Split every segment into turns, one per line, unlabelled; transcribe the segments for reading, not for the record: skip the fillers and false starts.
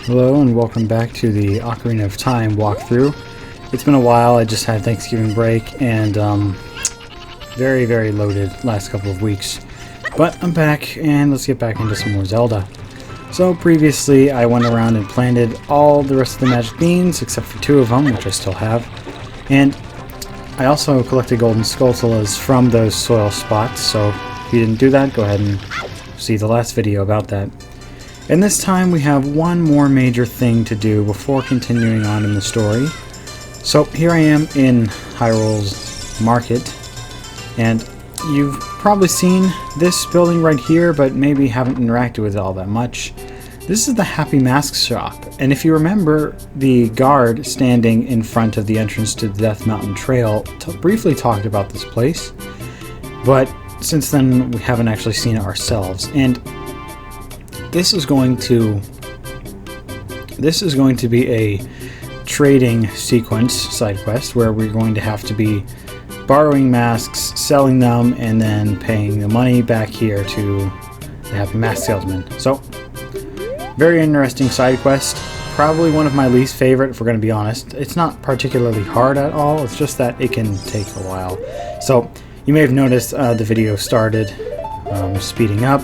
Hello and welcome back to the Ocarina of Time walkthrough. It's been a while. I just had Thanksgiving break and very loaded last couple of weeks. But I'm back and let's get back into some more Zelda. So previously I went around and planted all the rest of the magic beans except for 2 of them, which I still have. And I also collected golden skulltulas from those soil spots, so if you didn't do that, go ahead and see the last video about that. And this time we have one more major thing to do before continuing on in the story. So here I am in Hyrule's Market, and you've probably seen this building right here, but maybe haven't interacted with it all that much. This is the Happy Mask shop, and if you remember, the guard standing in front of the entrance to the Death Mountain Trail briefly talked about this place, but since then we haven't actually seen it ourselves. And this is going to be a trading sequence side quest where we're going to have to be borrowing masks, selling them, and then paying the money back here to the Happy Mask Salesman. So, very interesting side quest. Probably one of my least favorite, if we're going to be honest. It's not particularly hard at all, it's just that it can take a while. So, you may have noticed the video started speeding up.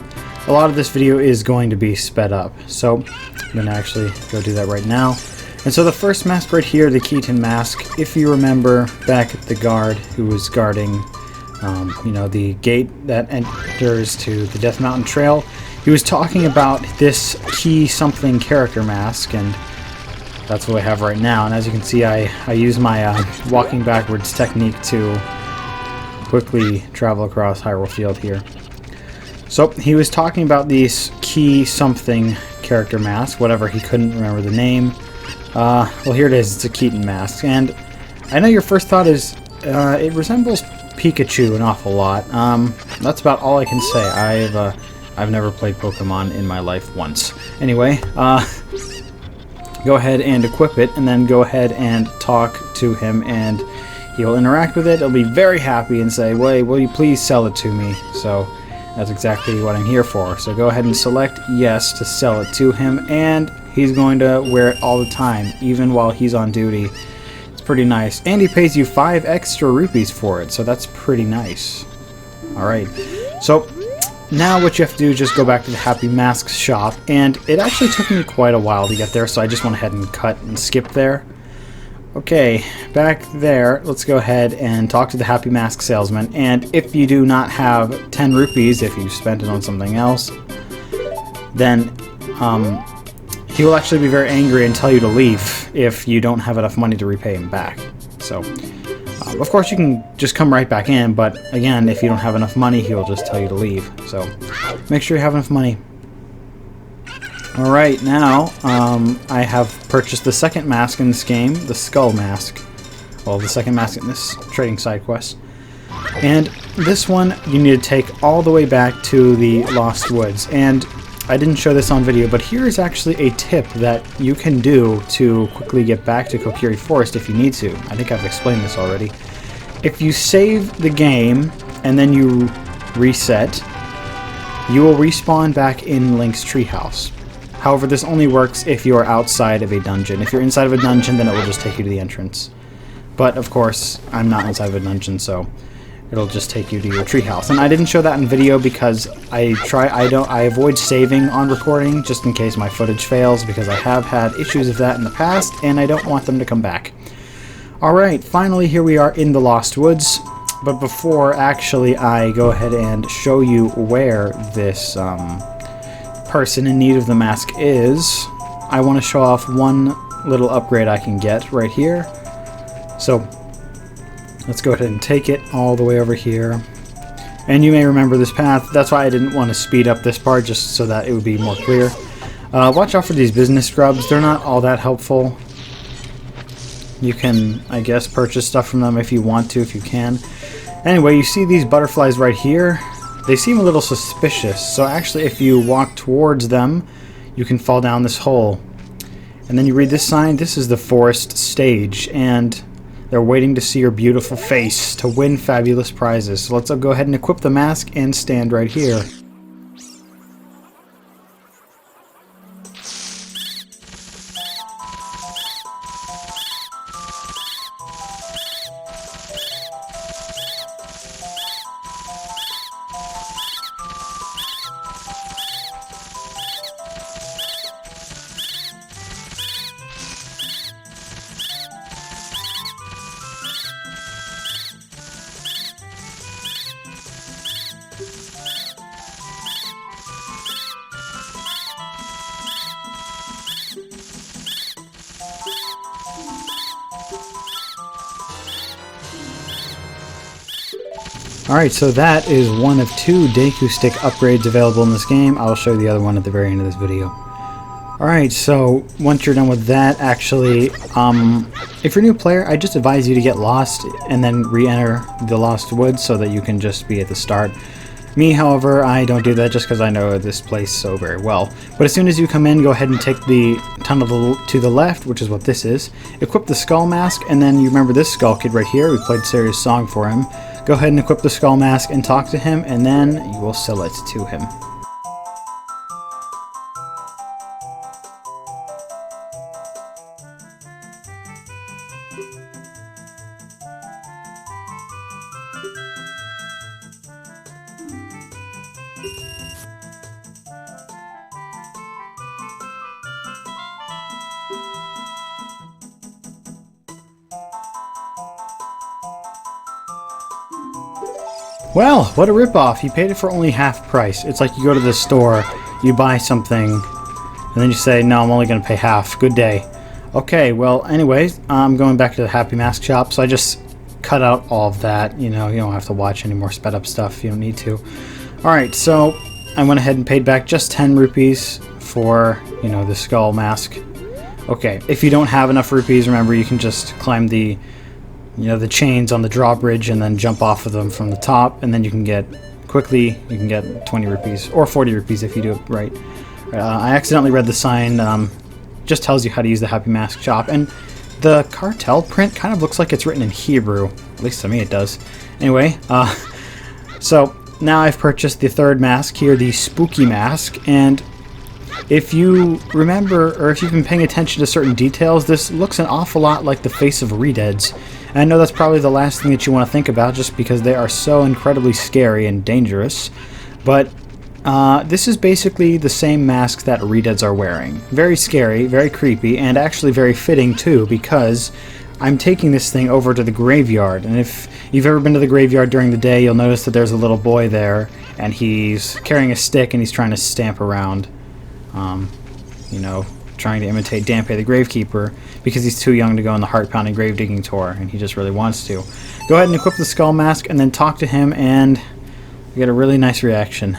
A lot of this video is going to be sped up, so I'm going to actually go do that right now. And so the first mask right here, the Keaton Mask, if you remember back at the guard who was guarding, the gate that enters to the Death Mountain Trail, he was talking about this key something character mask, and that's what I have right now. And as you can see, I use my walking backwards technique to quickly travel across Hyrule Field here. So he was talking about these key something character mask, whatever, he couldn't remember the name. Well, here it is, it's a Keaton Mask, and I know your first thought is it resembles Pikachu an awful lot. That's about all I can say. I've never played Pokemon in my life once. Anyway, go ahead and equip it, and then go ahead and talk to him, and he'll interact with it. He'll be very happy and say, "Wait, will you please sell it to me?" So that's exactly what I'm here for. So go ahead and select yes to sell it to him, and he's going to wear it all the time, even while he's on duty. It's pretty nice. And he pays you 5 extra rupees for it, so that's pretty nice. Alright, so now what you have to do is just go back to the Happy Mask shop, and it actually took me quite a while to get there, so I just went ahead and cut and skip there. Okay, back there, let's go ahead and talk to the Happy Mask Salesman, and if you do not have 10 rupees, if you spent it on something else, then he will actually be very angry and tell you to leave if you don't have enough money to repay him back. So, of course you can just come right back in, but again, if you don't have enough money, he will just tell you to leave. So, make sure you have enough money. Alright, now, I have purchased the second mask in this game, the Skull Mask. Well, the second mask in this trading side quest. And this one, you need to take all the way back to the Lost Woods. And I didn't show this on video, but here is actually a tip that you can do to quickly get back to Sacred Forest if you need to. I think I've explained this already. If you save the game, and then you reset, you will respawn back in Link's treehouse. However, this only works if you are outside of a dungeon. If you're inside of a dungeon, then it will just take you to the entrance. But, of course, I'm not inside of a dungeon, so it'll just take you to your treehouse. And I didn't show that in video because I avoid saving on recording just in case my footage fails, because I have had issues of that in the past, and I don't want them to come back. Alright, finally here we are in the Lost Woods. But before, actually, I go ahead and show you where this person in need of the mask is, I want to show off one little upgrade I can get right here. So let's go ahead and take it all the way over here. And you may remember this path. That's why I didn't want to speed up this part, just so that it would be more clear. Watch out for these business scrubs. They're not all that helpful. You can, I guess, purchase stuff from them if you want to, if you can. Anyway, you see these butterflies right here? They seem a little suspicious, so actually if you walk towards them, you can fall down this hole. And then you read this sign, this is the forest stage, and they're waiting to see your beautiful face to win fabulous prizes. So let's go ahead and equip the mask and stand right here. Alright, so that is one of 2 Deku Stick upgrades available in this game. I'll show you the other one at the very end of this video. Alright, so once you're done with that, actually, if you're a new player, I just advise you to get lost and then re-enter the Lost Woods so that you can just be at the start. Me, however, I don't do that just because I know this place so very well. But as soon as you come in, go ahead and take the tunnel to the left, which is what this is. Equip the Skull Mask, and then you remember this Skull Kid right here. We played Serious Song for him. Go ahead and equip the Skull Mask and talk to him, and then you will sell it to him. Well, what a ripoff. You paid it for only half price. It's like you go to the store, you buy something, and then you say, no, I'm only going to pay half. Good day. Okay, well, anyways, I'm going back to the Happy Mask shop, so I just cut out all of that. You know, you don't have to watch any more sped up stuff. You don't need to. Alright, so I went ahead and paid back just 10 rupees for, you know, the Skull Mask. Okay, if you don't have enough rupees, remember, you can just climb the the chains on the drawbridge and then jump off of them from the top, and then you can get, quickly, you can get 20 rupees, or 40 rupees if you do it right. I accidentally read the sign, just tells you how to use the Happy Mask shop, and the cartel print kind of looks like it's written in Hebrew, at least to me it does. Anyway, so now I've purchased the 3rd mask here, the Spooke Mask, and if you remember, or if you've been paying attention to certain details, this looks an awful lot like the face of Redeads. And I know that's probably the last thing that you want to think about, just because they are so incredibly scary and dangerous. But this is basically the same mask that Redeads are wearing. Very scary, very creepy, and actually very fitting too, because I'm taking this thing over to the graveyard. And if you've ever been to the graveyard during the day, you'll notice that there's a little boy there, and he's carrying a stick and he's trying to stamp around. You know, trying to imitate Dampe the Gravekeeper, because he's too young to go on the heart-pounding grave digging tour, and he just really wants to. Go ahead and equip the Skull Mask, and then talk to him, and you get a really nice reaction.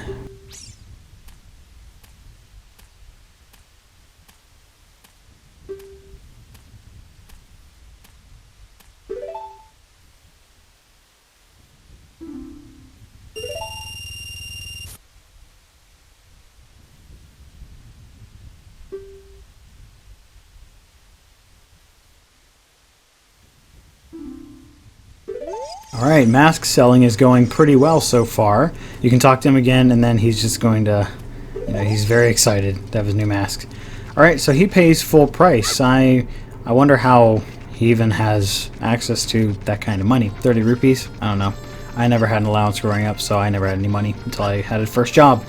Alright, mask selling is going pretty well so far. You can talk to him again, and then he's just going to, he's very excited to have his new mask. Alright, so he pays full price. I wonder how he even has access to that kind of money. 30 rupees? I don't know. I never had an allowance growing up, so I never had any money until I had a first job.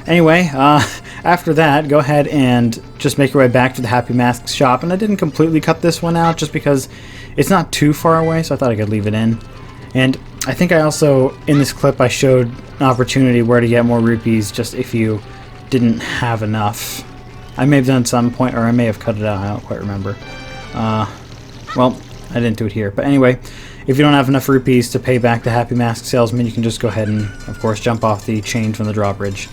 Anyway, after that, go ahead and just make your way back to the Happy Mask shop. And I didn't completely cut this one out just because it's not too far away, so I thought I could leave it in. And I think I also, in this clip, I showed an opportunity where to get more rupees just if you didn't have enough. I may have done it at some point, or I may have cut it out, I don't quite remember. Well, I didn't do it here. But anyway, if you don't have enough rupees to pay back the Happy Mask Salesman, you can just go ahead and, of course, jump off the chain from the drawbridge.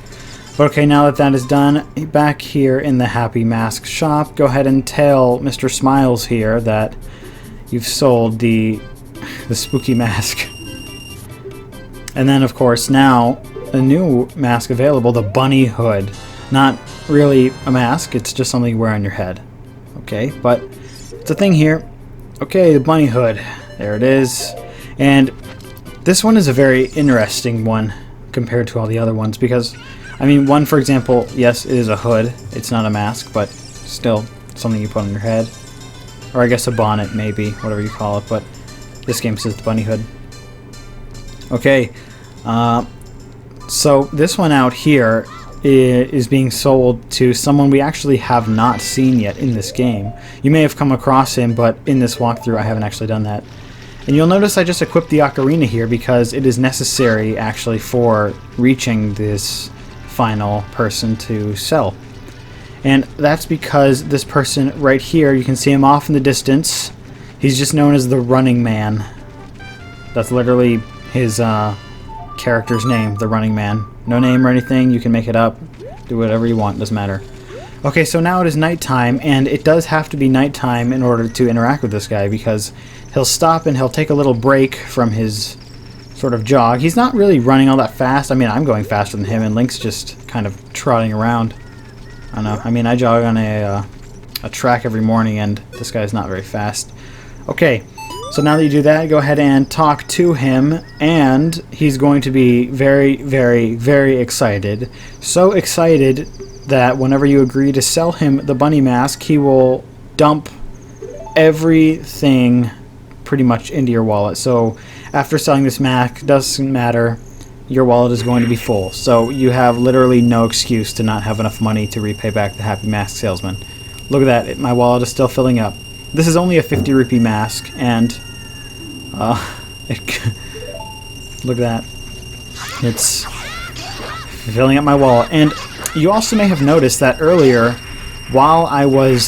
But okay, now that that is done, back here in the Happy Mask shop, go ahead and tell Mr. Smiles here that you've sold the Spooke Mask. And then, of course, now a new mask available, the Bunny Hood. Not really a mask, it's just something you wear on your head. Okay, but it's a thing here. Okay, the Bunny Hood. There it is. And this one is a very interesting one compared to all the other ones, because, I mean, one, for example, yes, it is a hood. It's not a mask, but still something you put on your head. Or I guess a bonnet, maybe, whatever you call it, but this game says the Bunny Hood. Okay, so this one out here is being sold to someone we actually have not seen yet in this game. You may have come across him, but in this walkthrough I haven't actually done that. And you'll notice I just equipped the Ocarina here because it is necessary actually for reaching this final person to sell. And that's because this person right here, you can see him off in the distance. He's just known as the Running Man. That's literally his character's name, the running man. No name or anything, you can make it up. Do whatever you want, doesn't matter. Okay, so now it is nighttime, and it does have to be nighttime in order to interact with this guy, because he'll stop and he'll take a little break from his sort of jog. He's not really running all that fast. I mean, I'm going faster than him, and Link's just kind of trotting around. I don't know. I mean, I jog on a track every morning, and this guy's not very fast. Okay, so now that you do that, go ahead and talk to him, and he's going to be very, very, very excited. So excited that whenever you agree to sell him the bunny mask, he will dump everything pretty much into your wallet. So after selling this mask, doesn't matter, your wallet is going to be full. So you have literally no excuse to not have enough money to repay back the Happy Mask Salesman. Look at that, my wallet is still filling up. This is only a 50 rupee mask, and look at that. It's filling up my wallet. And you also may have noticed that earlier, while I was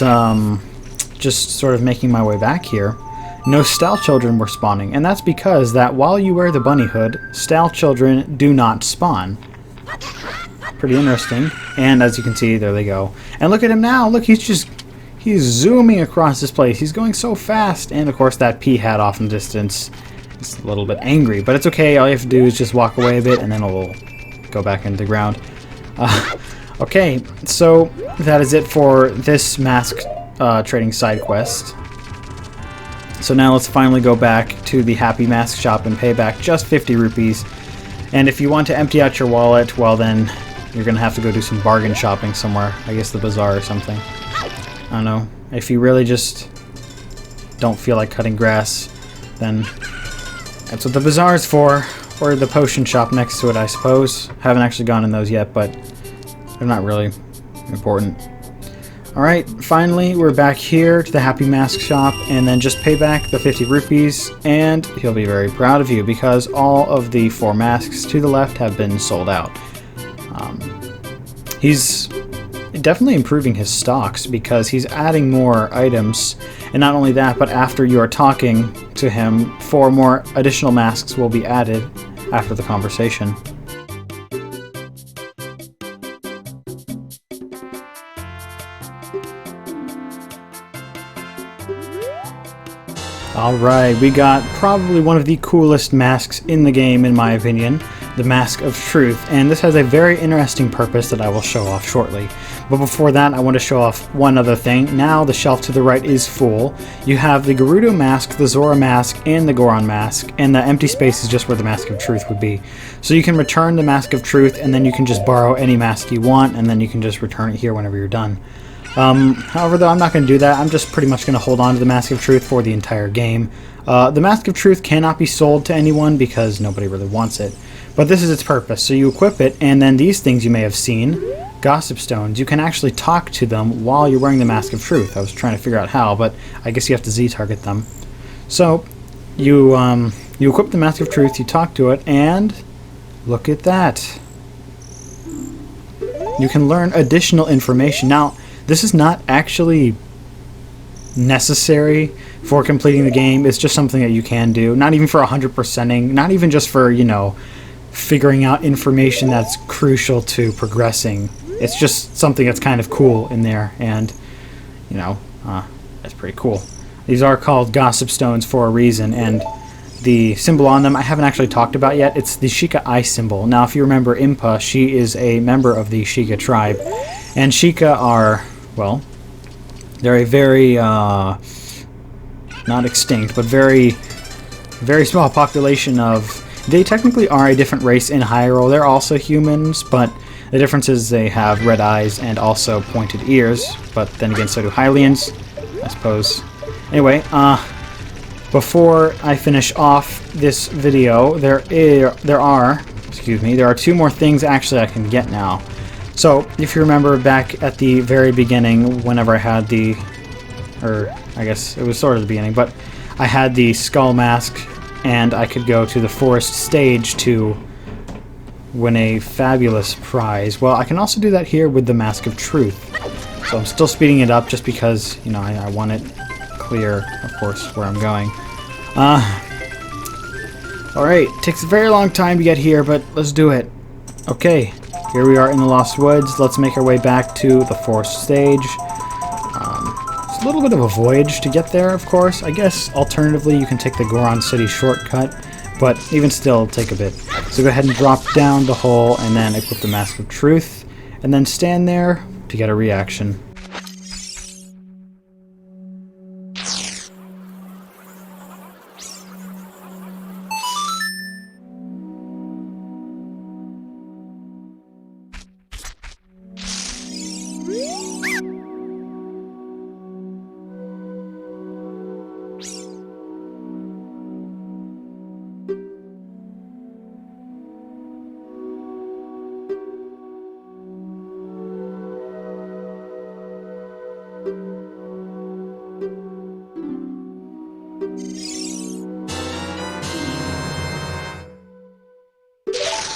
just sort of making my way back here, no Style Children were spawning. And that's because that while you wear the bunny hood, Style Children do not spawn. Pretty interesting. And as you can see, there they go. And look at him now. Look, he's zooming across this place. He's going so fast. And of course that pea hat off in the distance is a little bit angry. But it's okay. All you have to do is just walk away a bit, and then it'll go back into the ground. Okay, so that is it for this mask trading side quest. So now let's finally go back to the Happy Mask shop and pay back just 50 rupees. And if you want to empty out your wallet, well then you're going to have to go do some bargain shopping somewhere. I guess the bazaar or something. I don't know. If you really just don't feel like cutting grass, then that's what the bazaar is for. Or the potion shop next to it, I suppose. Haven't actually gone in those yet, but they're not really important. Alright, finally we're back here to the Happy Mask shop, and then just pay back the 50 rupees, and he'll be very proud of you because all of the 4 masks to the left have been sold out. He's definitely improving his stocks because he's adding more items, and not only that, but after you are talking to him, 4 more additional masks will be added after the conversation. Alright, we got probably one of the coolest masks in the game, in my opinion, the Mask of Truth, and this has a very interesting purpose that I will show off shortly. But before that, I want to show off one other thing. Now the shelf to the right is full. You have the Gerudo Mask, the Zora Mask, and the Goron Mask, and the empty space is just where the Mask of Truth would be. So you can return the Mask of Truth, and then you can just borrow any mask you want, and then you can just return it here whenever you're done. However, though, I'm not going to do that. I'm just pretty much going to hold on to the Mask of Truth for the entire game. The Mask of Truth cannot be sold to anyone because nobody really wants it. But this is its purpose. So you equip it, and then these things you may have seen, Gossip Stones, you can actually talk to them while you're wearing the Mask of Truth. I was trying to figure out how, but I guess you have to Z-target them. So you equip the Mask of Truth, you talk to it, and look at that. You can learn additional information. Now, this is not actually necessary for completing the game. It's just something that you can do. Not even for 100%ing. Not even just for, you know, figuring out information that's crucial to progressing. It's just something that's kind of cool in there. And, you know, that's pretty cool. These are called Gossip Stones for a reason. And the symbol on them I haven't actually talked about yet. It's the Sheikah eye symbol. Now, if you remember Impa, she is a member of the Sheikah tribe. And Sheikah are, well, they're a very, not extinct, but very, very small population of... They technically are a different race in Hyrule. They're also humans, but the difference is they have red eyes and also pointed ears. But then again, so do Hylians, I suppose. Anyway, before I finish off this video, there are 2 more things actually I can get now. So, if you remember back at the very beginning, whenever I had the, or I guess it was sort of the beginning, but I had the Skull Mask, and I could go to the forest stage to win a fabulous prize. Well, I can also do that here with the Mask of Truth. So I'm still speeding it up just because, you know, I want it clear, of course, where I'm going. Alright, takes a very long time to get here, but let's do it. Okay, here we are in the Lost Woods. Let's make our way back to the forest stage. It's a little bit of a voyage to get there, of course. I guess, alternatively, you can take the Goron City shortcut, but even still, it'll take a bit. So go ahead and drop down the hole, and then equip the Mask of Truth, and then stand there to get a reaction.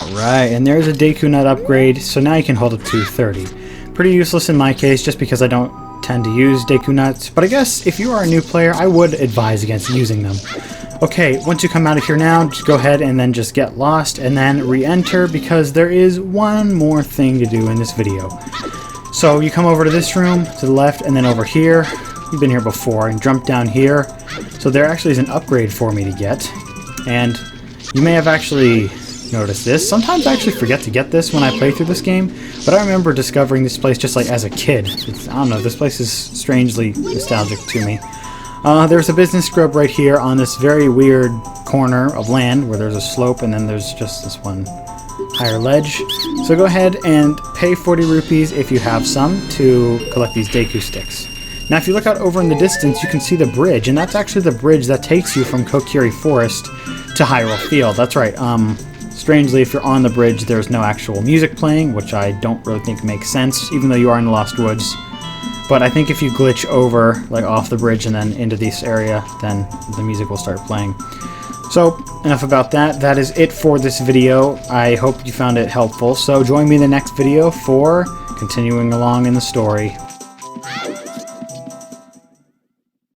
Alright, and there's a Deku Nut upgrade, so now you can hold up to 30. Pretty useless in my case, just because I don't tend to use Deku Nuts, but I guess if you are a new player, I would advise against using them. Okay, once you come out of here now, just go ahead and then just get lost, and then re-enter, because there is one more thing to do in this video. So you come over to this room, to the left, and then over here. You've been here before, and jump down here. So there actually is an upgrade for me to get, and you may have actually noticed this. Sometimes I actually forget to get this when I play through this game, but I remember discovering this place just like as a kid. I don't know, this place is strangely nostalgic to me. There's a business scrub right here on this very weird corner of land where there's a slope and then there's just this one higher ledge. So go ahead and pay 40 rupees if you have some to collect these Deku sticks. Now if you look out over in the distance, you can see the bridge, and that's actually the bridge that takes you from Kokiri Forest to Hyrule Field. That's right. Strangely, if you're on the bridge, there's no actual music playing, which I don't really think makes sense, even though you are in the Lost Woods. But I think if you glitch over, like off the bridge and then into this area, then the music will start playing. So, enough about that. That is it for this video. I hope you found it helpful. So join me in the next video for continuing along in the story.